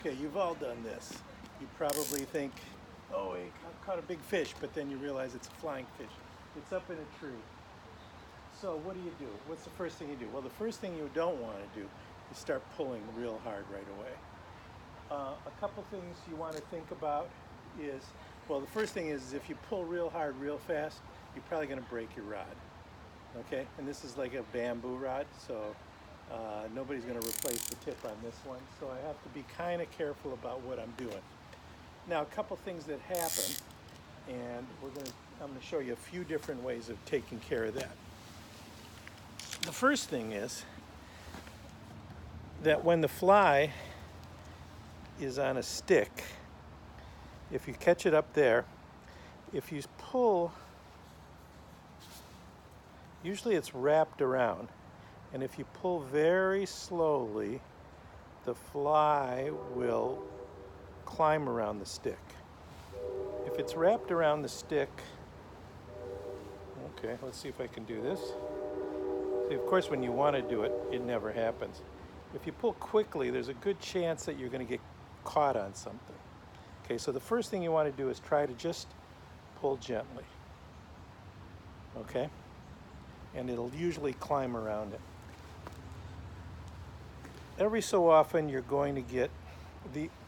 Okay, you've all done this. You probably think, oh, I caught a big fish, but then you realize it's a flying fish. It's up in a tree. So what do? What's the first thing you do? Well, the first thing you don't want to do is start pulling real hard right away. A couple things you want to think about is, well, the first thing is if you pull real hard real fast, you're probably going to break your rod. Okay, and this is like a bamboo rod, so nobody's going to replace the tip on this one, so I have to be kind of careful about what I'm doing. Now, a couple things that happen, and I'm going to show you a few different ways of taking care of that. The first thing is that when the fly is on a stick, if you catch it up there, if you pull, usually it's wrapped around, and if you pull very slowly, the fly will climb around the stick. If it's wrapped around the stick, okay, let's see if I can do this. See, of course, when you want to do it, it never happens. If you pull quickly, there's a good chance that you're going to get caught on something. Okay, so the first thing you want to do is try to just pull gently. Okay? And it'll usually climb around it. Every so often you're going to get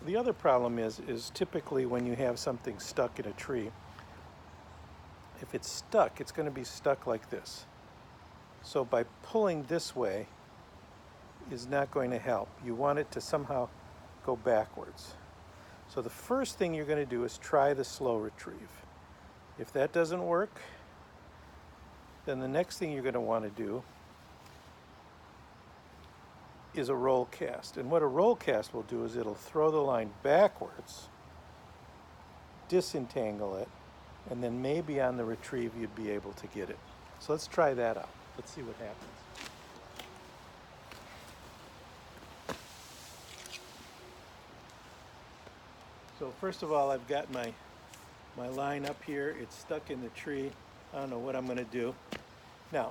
the other problem is typically when you have something stuck in a tree, if it's stuck, it's going to be stuck like this. So by pulling this way is not going to help. You want it to somehow go backwards. So the first thing you're going to do is try the slow retrieve. If that doesn't work, then the next thing you're going to want to do is a roll cast. And what a roll cast will do is it'll throw the line backwards, disentangle it, and then maybe on the retrieve you'd be able to get it. So let's try that out. Let's see what happens. So first of all, I've got my line up here. It's stuck in the tree. I don't know what I'm going to do. Now,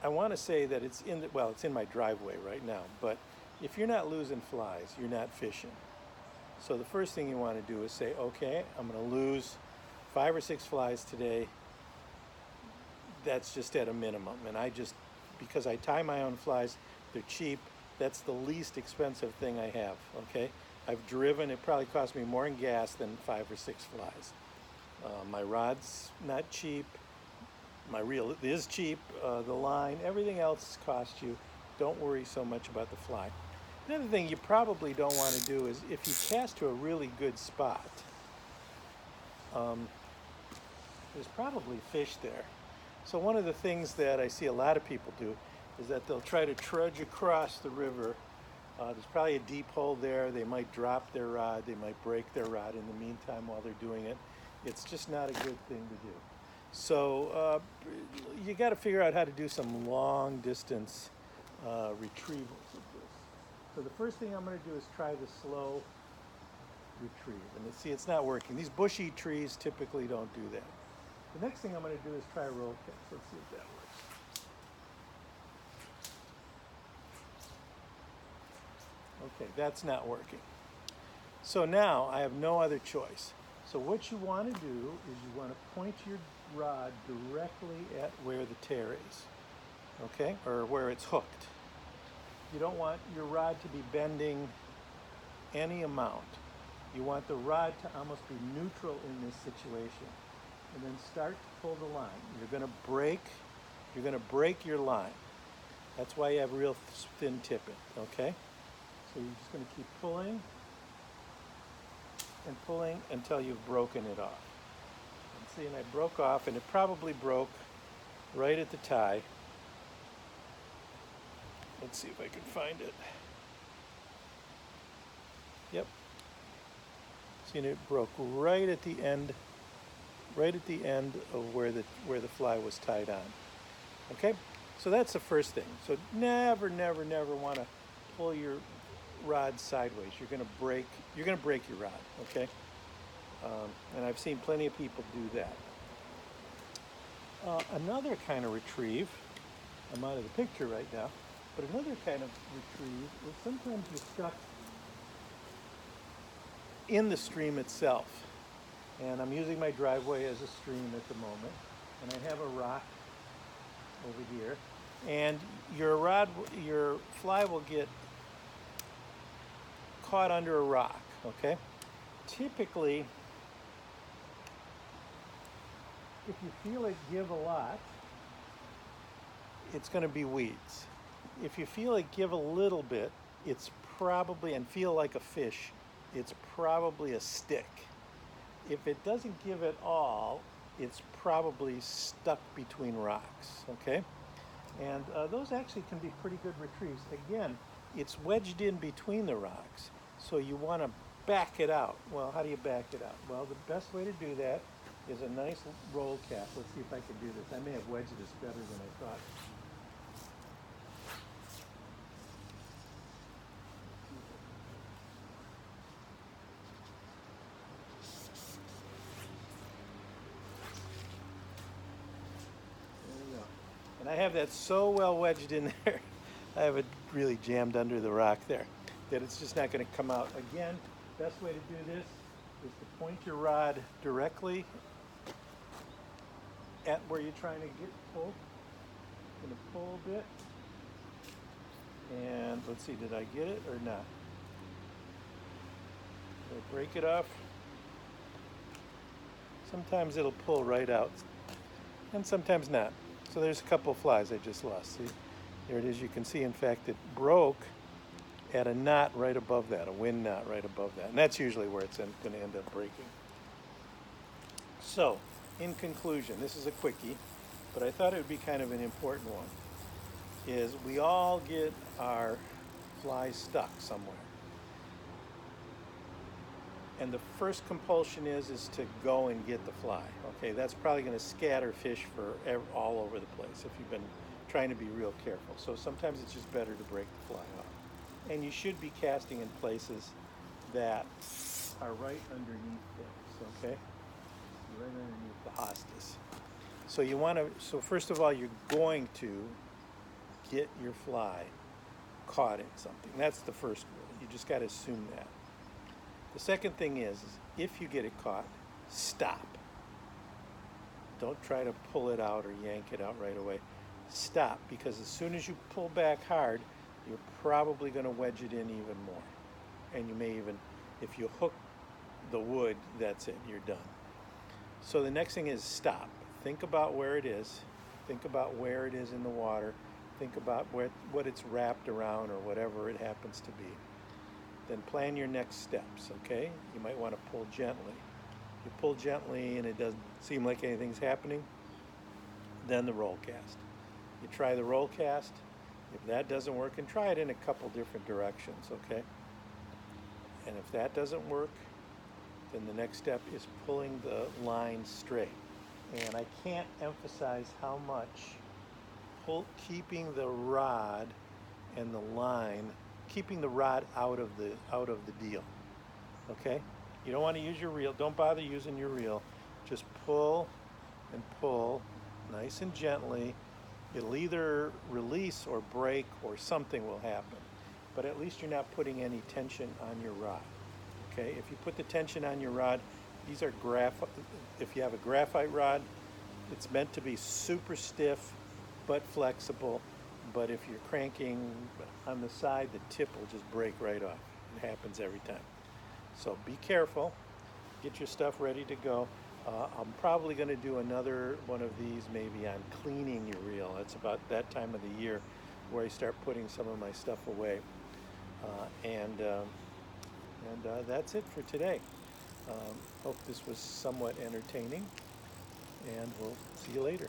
I want to say that it's in my driveway right now, but if you're not losing flies, you're not fishing. So the first thing you want to do is say, okay, I'm going to lose 5 or 6 flies today. That's just at a minimum. And because I tie my own flies, they're cheap. That's the least expensive thing I have, okay? I've driven, it probably cost me more in gas than 5 or 6 flies. My rod's not cheap. My reel is cheap. The line, everything else costs you. Don't worry so much about the fly. Another thing you probably don't want to do is if you cast to a really good spot, there's probably fish there. So one of the things that I see a lot of people do is that they'll try to trudge across the river. There's probably a deep hole there. They might drop their rod. They might break their rod in the meantime while they're doing it. It's just not a good thing to do. So you got to figure out how to do some long distance retrievals of this. So the first thing I'm going to do is try the slow retrieve. And see, it's not working. These bushy trees typically don't do that. The next thing I'm going to do is try a roll cast. Let's see if that works. Okay, that's not working. So now I have no other choice. So what you want to do is you want to point your rod directly at where the tear is, okay, or where it's hooked. You don't want your rod to be bending any amount. You want the rod to almost be neutral in this situation. And then start to pull the line. You're going to break your line. That's why you have real thin tippet, okay? So you're just going to keep pulling and pulling until you've broken it off. And see, and I broke off, and it probably broke right at the tie. Let's see if I can find it. Yep. See, and it broke right at the end of where the fly was tied on. Okay? So that's the first thing. So never want to pull your rod sideways. You're going to break your rod, okay? And I've seen plenty of people do that. Another kind of retrieve, I'm out of the picture right now, but another kind of retrieve is sometimes you're stuck in the stream itself. And I'm using my driveway as a stream at the moment. And I have a rock over here. And your fly will get caught under a rock, okay? Typically, if you feel it give a lot, it's going to be weeds. If you feel it give a little bit, it's probably, and feel like a fish, it's probably a stick. If it doesn't give at all, it's probably stuck between rocks, okay? And those actually can be pretty good retrieves. Again, it's wedged in between the rocks, so you want to back it out. Well, how do you back it out? Well, the best way to do that is a nice roll cast. Let's see if I can do this. I may have wedged this better than I thought. There we go. And I have that so well wedged in there. I have it really jammed under the rock there that it's just not going to come out. Again, best way to do this is to point your rod directly at where you're trying to get pulled. I'm going to pull a bit. And let's see, did I get it or not? Did I break it off? Sometimes it'll pull right out, and sometimes not. So there's a couple flies I just lost. See, there it is. You can see, in fact, it broke at a knot right above that, a wind knot right above that. And that's usually where it's going to end up breaking. So, in conclusion, this is a quickie, but I thought it would be kind of an important one, is we all get our flies stuck somewhere. And the first compulsion is to go and get the fly. Okay, that's probably going to scatter fish all over the place if you've been trying to be real careful. So sometimes it's just better to break the fly off. And you should be casting in places that are right underneath things, okay? Right underneath the hostas. So you want to, so first of all, you're going to get your fly caught in something. That's the first rule. You just got to assume that. The second thing is if you get it caught, stop. Don't try to pull it out or yank it out right away. Stop, because as soon as you pull back hard, you're probably going to wedge it in even more. And you may even, if you hook the wood, that's it, you're done. So the next thing is stop. Think about where it is. Think about where it is in the water. Think about what it's wrapped around or whatever it happens to be. Then plan your next steps, okay? You might want to pull gently. If you pull gently and it doesn't seem like anything's happening, then the roll cast. You try the roll cast. If that doesn't work, and try it in a couple different directions, okay? And if that doesn't work, then the next step is pulling the line straight. And I can't emphasize how much keeping the rod and the line, keeping the rod out of the deal, okay? You don't want to use your reel. Don't bother using your reel. Just pull and pull nice and gently. It'll either release or break or something will happen. But at least you're not putting any tension on your rod, okay? If you put the tension on your rod, these are if you have a graphite rod, it's meant to be super stiff but flexible. But if you're cranking on the side, the tip will just break right off. It happens every time. So be careful. Get your stuff ready to go. I'm probably going to do another one of these maybe on cleaning your reel. It's about that time of the year where I start putting some of my stuff away. And that's it for today. Hope this was somewhat entertaining, and we'll see you later.